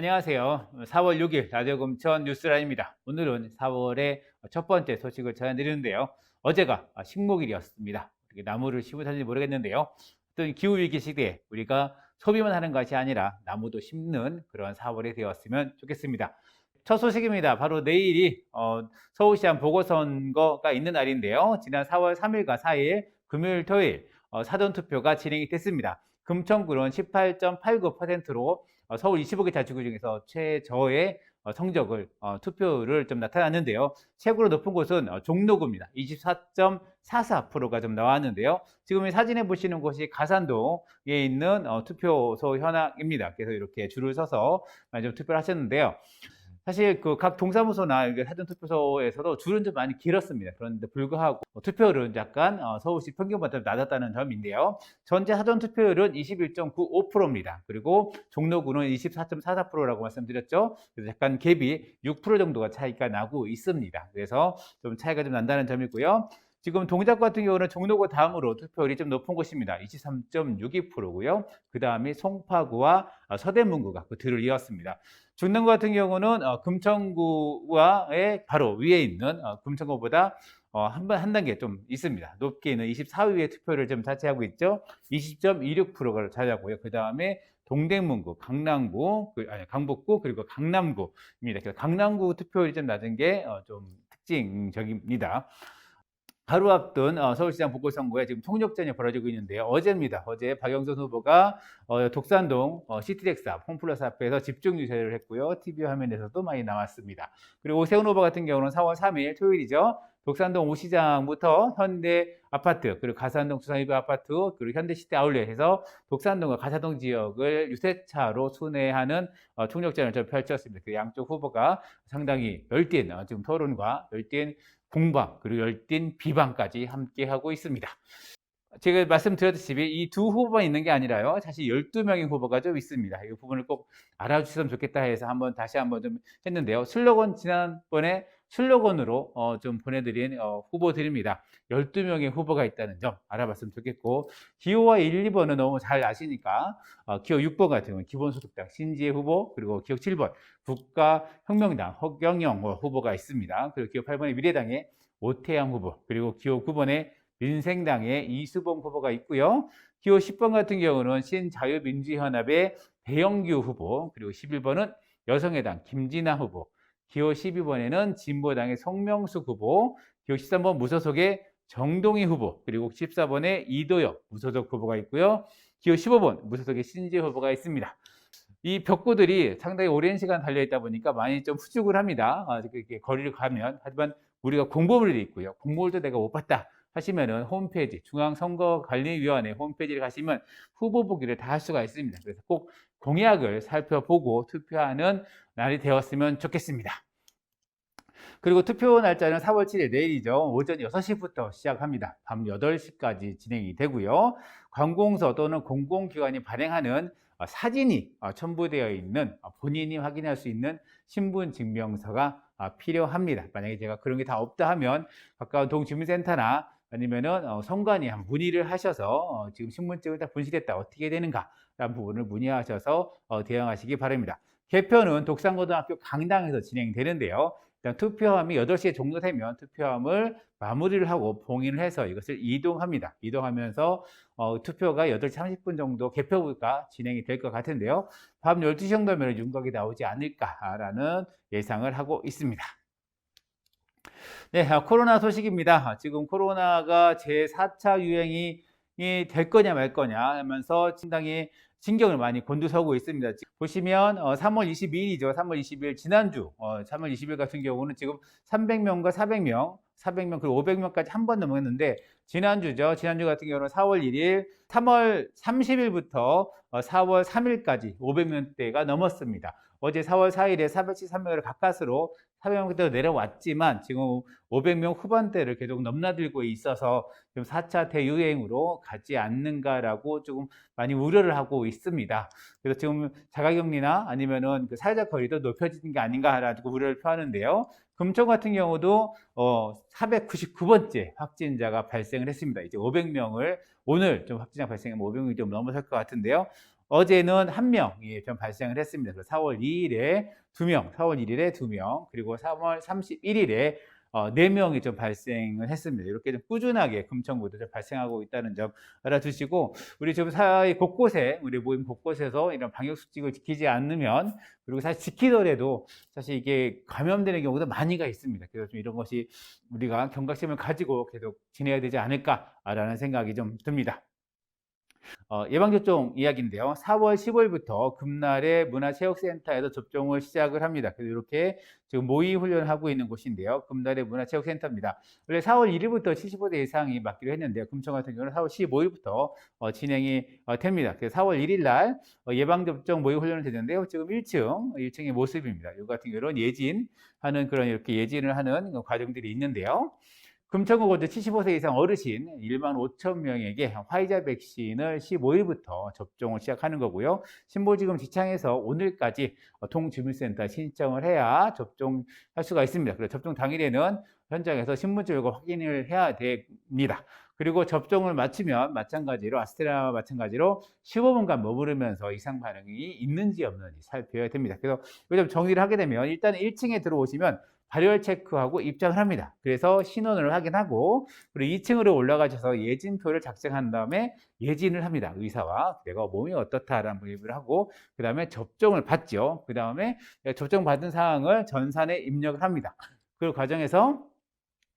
안녕하세요. 4월 6일 라디오 금천 뉴스라인입니다. 오늘은 4월의 첫 번째 소식을 전해드리는데요. 어제가 식목일이었습니다. 어떻게 나무를 심으셨는지 모르겠는데요. 어떤 기후위기 시대에 우리가 소비만 하는 것이 아니라 나무도 심는 그런 4월이 되었으면 좋겠습니다. 첫 소식입니다. 바로 내일이 서울시장 보궐선거가 있는 날인데요. 지난 4월 3일과 4일 금요일, 토요일 사전투표가 진행이 됐습니다. 금천구는 18.89%로 서울 25개 자치구 중에서 최저의 성적을 투표를 좀 나타났는데요. 최고로 높은 곳은 종로구입니다. 24.44%가 좀 나왔는데요. 지금 이 사진에 보시는 곳이 가산동에 있는 투표소 현황입니다. 그래서 이렇게 줄을 서서 많이 좀 투표를 하셨는데요. 사실 그 각 동사무소나 사전투표소에서도 줄은 좀 많이 길었습니다. 그런데 불구하고 투표율은 약간 서울시 평균보다 낮았다는 점인데요. 전체 사전투표율은 21.95%입니다. 그리고 종로구는 24.44%라고 말씀드렸죠. 그래서 약간 갭이 6% 정도가 차이가 나고 있습니다. 그래서 좀 차이가 좀 난다는 점이고요. 지금 동작 같은 경우는 종로구 다음으로 투표율이 좀 높은 곳입니다. 23.62%고요. 그 다음이 송파구와 서대문구가 그 뒤를 이었습니다. 중랑구 같은 경우는 금천구와의 바로 위에 있는 금천구보다 한 단계 좀 있습니다. 높게 있는 24위의 투표를 좀 차지하고 있죠. 20.26%를 차지하고요. 그 다음에 동대문구, 강남구, 강북구 그리고 강남구입니다. 그래서 강남구 투표율이 좀 낮은 게 좀 특징적입니다. 하루 앞둔 서울시장 보궐선거에 지금 총력전이 벌어지고 있는데요. 어제입니다. 어제 박영선 후보가 독산동 시티렉스앞 홈플러스 앞에서 집중 유세를 했고요. TV 화면에서도 많이 나왔습니다. 그리고 오세훈 후보 같은 경우는 4월 3일 토요일이죠. 독산동 오시장부터 현대 아파트, 그리고 가산동 두산일보 아파트, 그리고 현대시티 아울렛에서 독산동과 가사동 지역을 유세차로 순회하는 총력전을 좀 펼쳤습니다. 그 양쪽 후보가 상당히 열띤 지금 토론과 열띤 공방 그리고 열띤 비방까지 함께 하고 있습니다. 제가 말씀드렸듯이 이 두 후보만 있는 게 아니라요. 사실 12명의 후보가 좀 있습니다. 이 부분을 꼭 알아주셨으면 좋겠다 해서 다시 한번 좀 했는데요. 지난번에 슬로건으로 좀 보내드린 후보들입니다. 12명의 후보가 있다는 점 알아봤으면 좋겠고, 기호와 1, 2번은 너무 잘 아시니까 기호 6번 같은 경우는 기본소득당 신지혜 후보, 그리고 기호 7번 국가혁명당 허경영 후보가 있습니다. 그리고 기호 8번의 미래당의 오태양 후보, 그리고 기호 9번의 민생당의 이수봉 후보가 있고요. 기호 10번 같은 경우는 신자유민주연합의 배영규 후보, 그리고 11번은 여성의당 김진아 후보, 기호 12번에는 진보당의 송명숙 후보, 기호 13번 무소속의 정동희 후보, 그리고 14번에 이도혁 무소속 후보가 있고요. 기호 15번 무소속의 신재 후보가 있습니다. 이 벽구들이 상당히 오랜 시간 달려있다 보니까 많이 좀 후죽을 합니다. 이렇게 거리를 가면. 하지만 우리가 공보물도 있고요. 공보물도 내가 못 봤다 하시면은 홈페이지, 중앙선거관리위원회 홈페이지를 가시면 후보 보기를 다 할 수가 있습니다. 그래서 꼭 공약을 살펴보고 투표하는 날이 되었으면 좋겠습니다. 그리고 투표 날짜는 4월 7일 내일이죠. 오전 6시부터 시작합니다. 밤 8시까지 진행이 되고요. 관공서 또는 공공기관이 발행하는 사진이 첨부되어 있는 본인이 확인할 수 있는 신분증명서가 필요합니다. 만약에 제가 그런 게 다 없다 하면 가까운 동주민센터나 아니면은 선관위 한 문의를 하셔서 지금 신분증을 다 분실했다 어떻게 되는가 라는 부분을 문의하셔서 대응하시기 바랍니다. 개표는 독산고등학교 강당에서 진행되는데요. 일단 투표함이 8시에 종료되면 투표함을 마무리를 하고 봉인을 해서 이것을 이동합니다. 이동하면서 투표가 8시 30분 정도 개표가 진행이 될 것 같은데요. 밤 12시 정도면 윤곽이 나오지 않을까라는 예상을 하고 있습니다. 네, 코로나 소식입니다. 지금 코로나가 제4차 유행이 될 거냐 말 거냐 하면서 상당히 신경을 많이 곤두서고 있습니다. 보시면 3월 22일이죠. 3월 20일 지난주 3월 20일 같은 경우는 지금 300명과 400명 그리고 500명까지 한 번 넘었는데 지난주죠. 지난주 같은 경우는 4월 1일, 3월 30일부터 4월 3일까지 500명대가 넘었습니다. 어제 4월 4일에 413명을 가까스로 400명대로 내려왔지만 지금 500명 후반대를 계속 넘나들고 있어서 지금 4차 대유행으로 가지 않는가라고 조금 많이 우려를 하고 있습니다. 그래서 지금 자가격리나 아니면은 그 사회적 거리도 높여지는 게 아닌가라고 우려를 표하는데요. 금천 같은 경우도 499번째 확진자가 발생을 했습니다. 이제 500명을 오늘 좀 확진자 발생하면 500명이 좀 넘어설 것 같은데요. 어제는 1명이 좀 발생을 했습니다. 그래서 4월 2일에 2명, 4월 1일에 2명, 그리고 3월 31일에 4명이 좀 발생을 했습니다. 이렇게 좀 꾸준하게 금천구도 좀 발생하고 있다는 점 알아두시고, 우리 지금 사회 곳곳에, 우리 모임 곳곳에서 이런 방역수칙을 지키지 않으면, 그리고 사실 지키더라도 사실 이게 감염되는 경우도 많이가 있습니다. 그래서 좀 이런 것이 우리가 경각심을 가지고 계속 지내야 되지 않을까라는 생각이 좀 듭니다. 예방접종 이야기인데요. 4월 15일부터 금날에 문화체육센터에서 접종을 시작을 합니다. 그래서 이렇게 지금 모의 훈련을 하고 있는 곳인데요. 금날의 문화체육센터입니다. 원래 4월 1일부터 75세 이상이 맞기로 했는데요. 금천 같은 경우는 4월 15일부터 진행이 됩니다. 그래서 4월 1일 날 예방접종 모의 훈련을 되는데요. 지금 1층의 모습입니다. 이 같은 경우는 예진하는 그런 이렇게 예진을 하는 과정들이 있는데요. 금천구 75세 이상 어르신 1만 5천 명에게 화이자 백신을 15일부터 접종을 시작하는 거고요. 신보지검 지창에서 오늘까지 통주민센터 신청을 해야 접종할 수가 있습니다. 그래서 접종 당일에는 현장에서 신분증을 확인을 해야 됩니다. 그리고 접종을 마치면 마찬가지로 아스트라와 마찬가지로 15분간 머무르면서 이상 반응이 있는지 없는지 살펴야 됩니다. 그래서 이거 좀 정리를 하게 되면 일단 1층에 들어오시면 발열 체크하고 입장을 합니다. 그래서 신원을 확인하고, 그리고 2층으로 올라가셔서 예진표를 작성한 다음에 예진을 합니다. 의사와 내가 몸이 어떻다라는 분입을 하고, 그 다음에 접종을 받죠. 그 다음에 접종 받은 사항을 전산에 입력을 합니다. 그 과정에서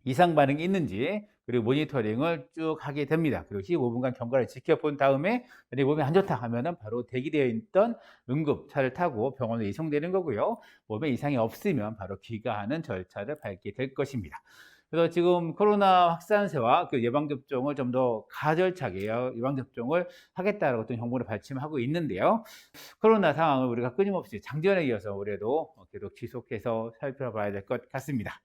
이상 반응이 있는지, 그리고 모니터링을 쭉 하게 됩니다. 그리고 15분간 경과를 지켜본 다음에 내 몸이 안 좋다 하면은 바로 대기되어 있던 응급차를 타고 병원에 이송되는 거고요. 몸에 이상이 없으면 바로 귀가하는 절차를 밟게 될 것입니다. 그래서 지금 코로나 확산세와 그 예방접종을 좀 더 가절차게 예방접종을 하겠다라고 또 정보를 발침하고 있는데요. 코로나 상황을 우리가 끊임없이 장전에 이어서 올해도 계속 지속해서 살펴봐야 될 것 같습니다.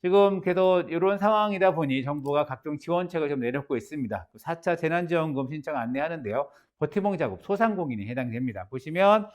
지금 계속 이런 상황이다 보니 정부가 각종 지원책을 좀 내놓고 있습니다. 4차 재난지원금 신청 안내하는데요. 버티봉 작업, 소상공인이 해당됩니다. 보시면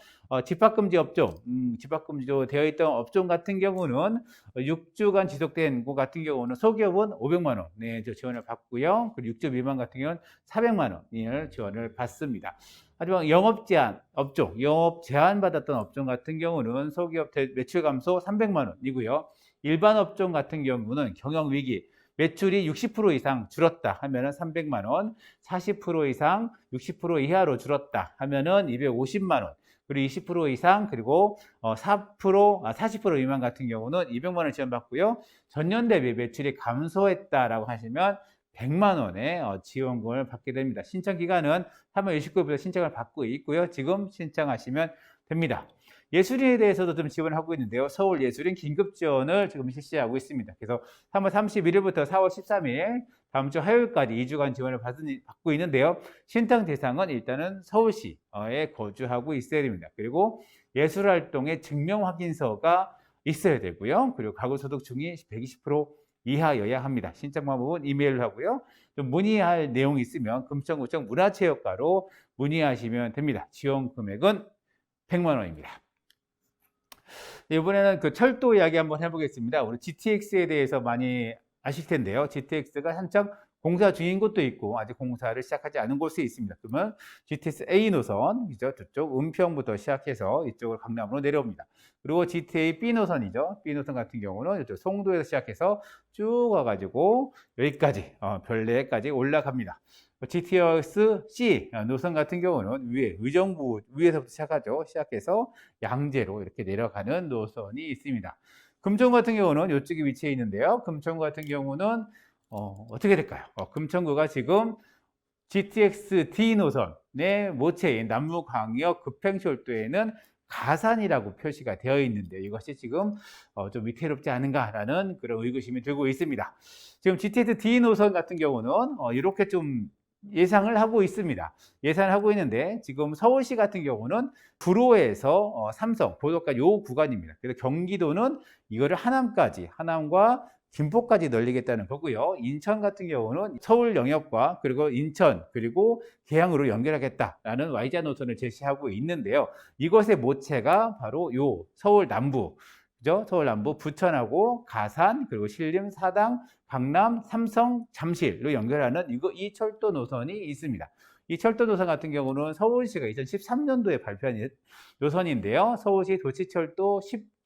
집합금지 업종, 집합금지로 되어 있던 업종 같은 경우는 6주간 지속된 곳 같은 경우는 소기업은 500만 원의 지원을 받고요. 그리고 6주 미만 같은 경우는 400만 원을 지원을 받습니다. 하지만 영업 제한 업종, 영업 제한 받았던 업종 같은 경우는 소기업 매출 감소 300만 원이고요. 일반 업종 같은 경우는 경영위기, 매출이 60% 이상 줄었다 하면은 300만 원, 40% 이상 60% 이하로 줄었다 하면은 250만 원, 그리고 20% 이상 그리고 40% 미만 같은 경우는 200만 원 지원받고요. 전년 대비 매출이 감소했다라고 하시면 100만 원의 지원금을 받게 됩니다. 신청 기간은 3월 29일부터 신청을 받고 있고요. 지금 신청하시면 됩니다. 예술인에 대해서도 좀 지원하고 있는데요. 서울예술인 긴급지원을 지금 실시하고 있습니다. 그래서 3월 31일부터 4월 13일 다음 주 화요일까지 2주간 지원을 받고 있는데요. 신청 대상은 일단은 서울시에 거주하고 있어야 됩니다. 그리고 예술활동의 증명확인서가 있어야 되고요. 그리고 가구소득 중위 120% 이하여야 합니다. 신청 방법은 이메일로 하고요. 좀 문의할 내용이 있으면 금천구청 문화체육과로 문의하시면 됩니다. 지원 금액은 100만 원입니다. 이번에는 그 철도 이야기 한번 해보겠습니다. 우리 GTX에 대해서 많이 아실 텐데요. GTX가 한창 공사 중인 곳도 있고 아직 공사를 시작하지 않은 곳이 있습니다. 그러면 GTX A 노선이죠. 저쪽 은평부터 시작해서 이쪽으로 강남으로 내려옵니다. 그리고 GTA B 노선이죠. B 노선 같은 경우는 이쪽 송도에서 시작해서 쭉 와가지고 여기까지 별내까지 올라갑니다. GTX C 노선 같은 경우는 의정부 위에서부터 시작하죠. 시작해서 양재로 이렇게 내려가는 노선이 있습니다. 금천구 같은 경우는 이쪽에 위치해 있는데요. 금천구 같은 경우는 어떻게 될까요? 금천구가 지금 GTX D 노선의 모체인 남부광역 급행철도에는 가산이라고 표시가 되어 있는데 이것이 지금 좀 위태롭지 않은가라는 그런 의구심이 들고 있습니다. 지금 GTX D 노선 같은 경우는 이렇게 좀 예상을 하고 있습니다. 예상을 하고 있는데 지금 서울시 같은 경우는 구로에서 삼성, 보도까지 요 구간입니다. 그래서 경기도는 이거를 하남과 김포까지 늘리겠다는 거고요. 인천 같은 경우는 서울 영역과 그리고 인천 그리고 계양으로 연결하겠다라는 Y자 노선을 제시하고 있는데요. 이것의 모체가 바로 요 서울 남부, 그죠? 서울 남부 부천하고 가산 그리고 신림, 사당, 강남, 삼성, 잠실로 연결하는 이 철도 노선이 있습니다. 이 철도 노선 같은 경우는 서울시가 2013년도에 발표한 노선인데요. 서울시 도시철도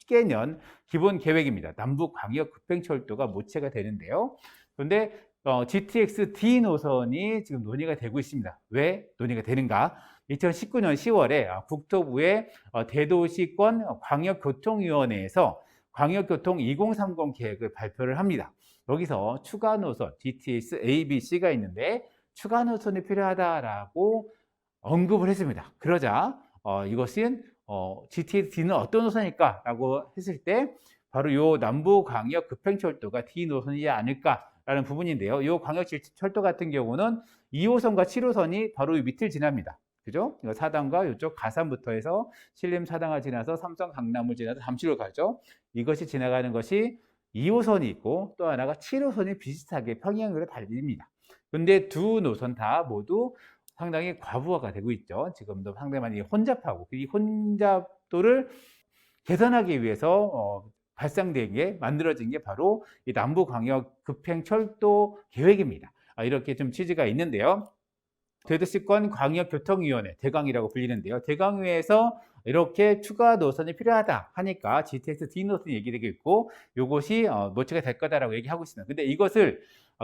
10개년 기본 계획입니다. 남북 광역 급행철도가 모체가 되는데요. 그런데 GTX D 노선이 지금 논의가 되고 있습니다. 왜 논의가 되는가? 2019년 10월에 국토부의 대도시권 광역교통위원회에서 광역교통 2030 계획을 발표를 합니다. 여기서 추가 노선 GTX A, B, C가 있는데 추가 노선이 필요하다라고 언급을 했습니다. 그러자 이것은 GTX D는 어떤 노선일까라고 했을 때 바로 요 남부광역 급행철도가 D 노선이지 않을까라는 부분인데요. 이 광역철도 같은 경우는 2호선과 7호선이 바로 밑을 지납니다. 그죠? 4단과 이쪽 가산부터 해서 신림 4단을 지나서 삼성 강남을 지나서 잠실로 가죠. 이것이 지나가는 것이 2호선이 있고 또 하나가 7호선이 비슷하게 평행으로 달립니다. 근데 두 노선 다 모두 상당히 과부하가 되고 있죠. 지금도 상당히 많이 혼잡하고 이 혼잡도를 개선하기 위해서 발상된 게 만들어진 게 바로 이 남부광역 급행철도 계획입니다. 이렇게 좀 취지가 있는데요. 대도시권 광역교통위원회 대광위라고 불리는데요. 대광위에서 이렇게 추가 노선이 필요하다 하니까 GTX D 노선이 얘기되고 있고 이것이 모체가 될 거다라고 얘기하고 있습니다. 근데 이것을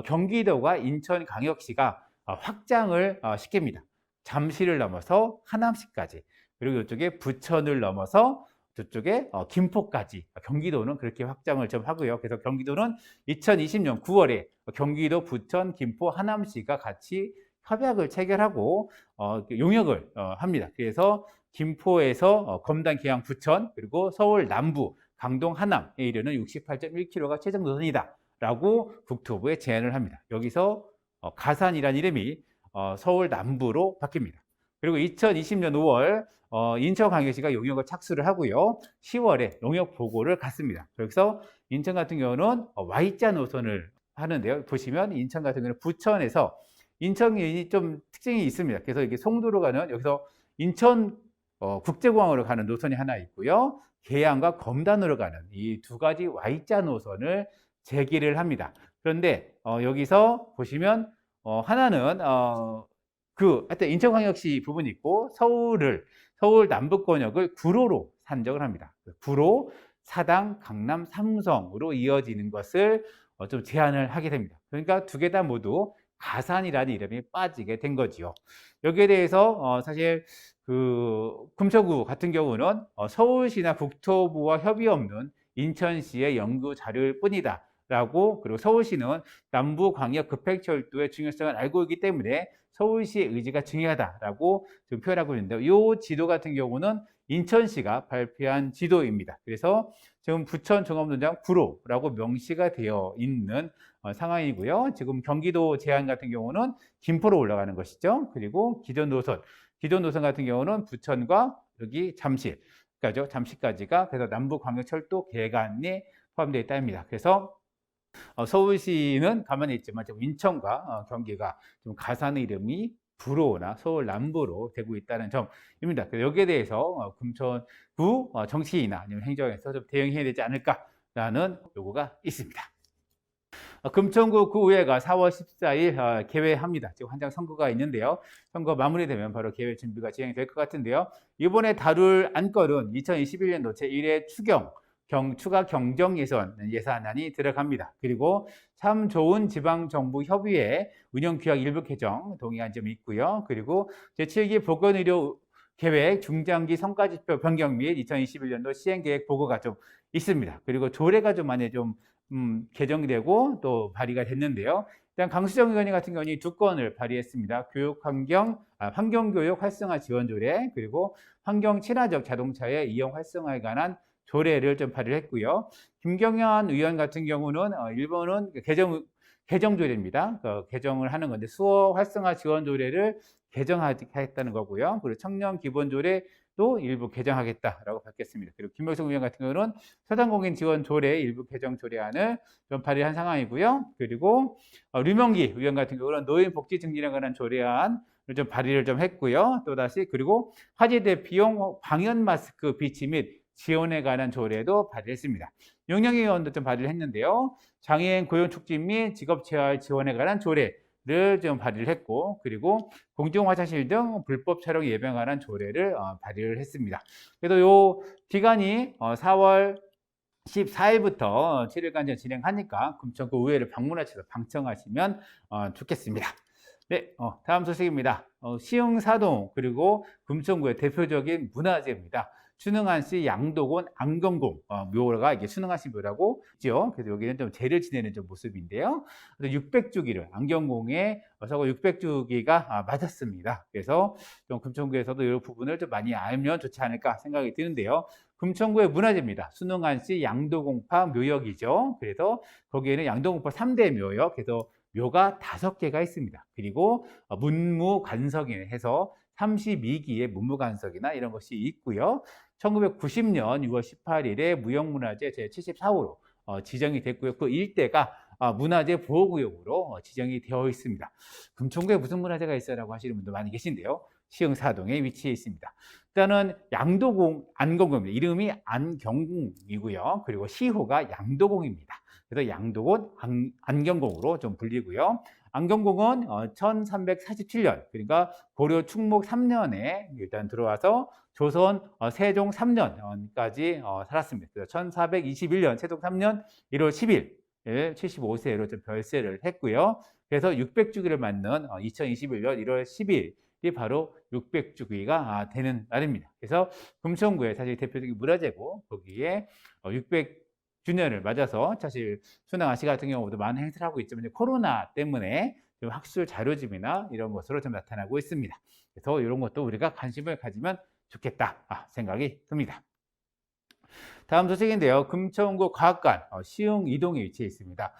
경기도가 인천광역시가 확장을 시킵니다. 잠실을 넘어서 하남시까지 그리고 이쪽에 부천을 넘어서 저쪽에 김포까지 경기도는 그렇게 확장을 좀 하고요. 그래서 경기도는 2020년 9월에 경기도, 부천, 김포, 하남시가 같이 협약을 체결하고 용역을 합니다. 그래서 김포에서 검단, 계양, 부천 그리고 서울 남부, 강동, 하남에 이르는 68.1km가 최종 노선이다 라고 국토부에 제안을 합니다. 여기서 가산이라는 이름이 서울 남부로 바뀝니다. 그리고 2020년 5월 인천광역시가 용역을 착수를 하고요. 10월에 용역 보고를 갔습니다. 그래서 인천 같은 경우는 Y자 노선을 하는데요. 보시면 인천 같은 경우는 부천에서 인천이 좀 특징이 있습니다. 그래서 이게 송도로 가는 여기서 인천 국제공항으로 가는 노선이 하나 있고요. 계양과 검단으로 가는 이 두 가지 Y자 노선을 제기를 합니다. 그런데 여기서 보시면 하나는 하여튼 인천광역시 부분이 있고 서울 남부권역을 구로로 산정을 합니다. 구로, 사당, 강남, 삼성으로 이어지는 것을 좀 제안을 하게 됩니다. 그러니까 두 개 다 모두 가산이라는 이름이 빠지게 된 거지요. 여기에 대해서 사실 금천구 같은 경우는 서울시나 국토부와 협의 없는 인천시의 연구 자료일 뿐이다 라고, 그리고 서울시는 남부광역 급행철도의 중요성을 알고 있기 때문에 서울시의 의지가 중요하다라고 좀 표현하고 있는데요. 이 지도 같은 경우는 인천시가 발표한 지도입니다. 그래서 지금 부천 종합운동장 구로라고 명시가 되어 있는 상황이고요. 지금 경기도 제한 같은 경우는 김포로 올라가는 것이죠. 그리고 기존 노선 같은 경우는 부천과 여기 잠실까지가 그래서 남부광역철도 계획안에 포함되어 있다 합니다. 그래서 서울시는 가만히 있지만 지금 인천과 경기가 좀 가산의 이름이 구로나 서울 남부로 되고 있다는 점입니다. 그래서 여기에 대해서 금천구 정치인이나 아니면 행정에서 좀 대응해야 되지 않을까라는 요구가 있습니다. 금천구 구의회가 4월 14일 개회합니다. 지금 한창 선거가 있는데요. 선거 마무리되면 바로 개회 준비가 진행될 것 같은데요. 이번에 다룰 안건은 2021년도 제1회 추가 경정 예산안이 들어갑니다. 그리고 참 좋은 지방정부협의회 운영규약 일부 개정 동의한 점이 있고요. 그리고 제7기 보건의료 계획 중장기 성과지표 변경 및 2021년도 시행계획 보고가 좀 있습니다. 그리고 조례가 좀 많이 개정되고 또 발의가 됐는데요. 일단 강수정 의원님 같은 경우는 두 건을 발의했습니다. 환경교육 활성화 지원 조례, 그리고 환경 친화적 자동차의 이용 활성화에 관한 조례를 좀 발의를 했고요. 김경현 의원 같은 경우는 일본은 개정 조례입니다. 개정을 하는 건데 수어 활성화 지원 조례를 개정하겠다는 거고요. 그리고 청년 기본 조례도 일부 개정하겠다라고 밝혔습니다. 그리고 김명석 의원 같은 경우는 소상공인 지원 조례 일부 개정 조례안을 좀 발의한 상황이고요. 그리고 류명기 의원 같은 경우는 노인 복지 증진에 관한 조례안을 좀 발의를 좀 했고요. 또다시 그리고 화재대 비용 방연 마스크 비치 및 지원에 관한 조례도 발의했습니다. 용영희 의원도 좀 발의를 했는데요. 장애인 고용 촉진 및 직업 재활 지원에 관한 조례 를 좀 발의를 했고, 그리고 공중화장실 등 불법 촬영 예방하는 조례를 발의를 했습니다. 그래서 요 기간이 4월 14일부터 7일간 진행하니까 금천구 의회를 방문하셔서 방청하시면 좋겠습니다. 네, 다음 소식입니다. 시흥사동 그리고 금천구의 대표적인 문화재입니다. 순흥한시 양도곤 안경공 묘가 이게 순흥한시 묘라고 있죠. 그래서 여기는 좀 제를 지내는 좀 모습인데요. 600주기를 안경공에 서거 600주기가 맞았습니다. 그래서 좀 금천구에서도 이 부분을 좀 많이 알면 좋지 않을까 생각이 드는데요. 금천구의 문화재입니다. 순흥한시 양도공파 묘역이죠. 그래서 거기에는 양도공파 3대 묘역, 그래서 묘가 5개가 있습니다. 그리고 문무관석이 해서 32기의 문무관석이나 이런 것이 있고요. 1990년 6월 18일에 무형문화재 제74호로 지정이 됐고요. 그 일대가 문화재 보호구역으로 지정이 되어 있습니다. 금천구에 무슨 문화재가 있어라고 하시는 분도 많이 계신데요. 시흥사동에 위치해 있습니다. 일단은 양도공 안경공입니다. 이름이 안경공이고요. 그리고 시호가 양도공입니다. 그래서 양도곤 안경공으로 좀 불리고요. 안경공은 1347년, 그러니까 고려 충목 3년에 일단 들어와서 조선 세종 3년까지 살았습니다. 그래서 1421년 세종 3년 1월 10일 75세로 좀 별세를 했고요. 그래서 600주기를 맞는 2021년 1월 10일이 바로 600주기가 되는 날입니다. 그래서 금천구의 사실 대표적인 문화재고, 거기에 600주년을 맞아서 사실 순흥한시 같은 경우도 많은 행사를 하고 있지만 코로나 때문에 좀 학술 자료집이나 이런 것으로 좀 나타나고 있습니다. 그래서 이런 것도 우리가 관심을 가지면 좋겠다 생각이 듭니다. 다음 소식인데요. 금천구 과학관 시흥 이동에 위치해 있습니다.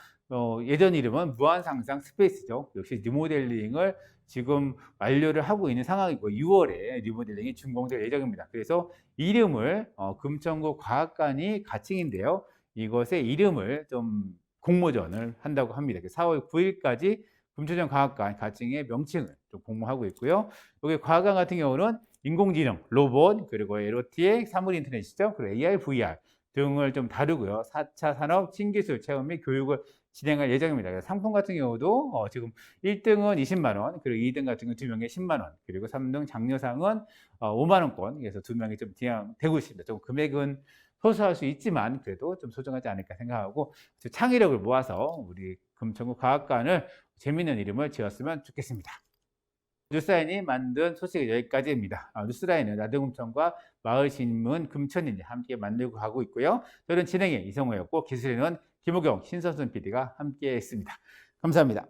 예전 이름은 무한상상 스페이스죠. 역시 리모델링을 지금 완료를 하고 있는 상황이고 6월에 리모델링이 준공될 예정입니다. 그래서 이름을 금천구 과학관이 가칭인데요. 이것의 이름을 좀 공모전을 한다고 합니다. 4월 9일까지 금천구 과학관 가칭의 명칭을 좀 공모하고 있고요. 여기 과학관 같은 경우는 인공지능, 로봇, 그리고 LOT의 사물 인터넷이죠. 그리고 AR, VR 등을 좀 다루고요. 4차 산업 신기술 체험 및 교육을 진행할 예정입니다. 상품 같은 경우도 지금 1등은 20만 원, 그리고 2등 같은 경우 2명에 10만 원, 그리고 3등 장려상은 5만 원권, 그래서 2명이 좀 진행되고 있습니다. 좀 금액은 소소할 수 있지만 그래도 좀 소중하지 않을까 생각하고 창의력을 모아서 우리 금천구 과학관을 재미있는 이름을 지었으면 좋겠습니다. 뉴스라인이 만든 소식은 여기까지입니다. 뉴스라인은 라디오금천과 마을신문 금천인이 함께 만들고 가고 있고요. 저는 진행의 이성호였고 기술에는 김호경, 신선순 PD가 함께 했습니다. 감사합니다.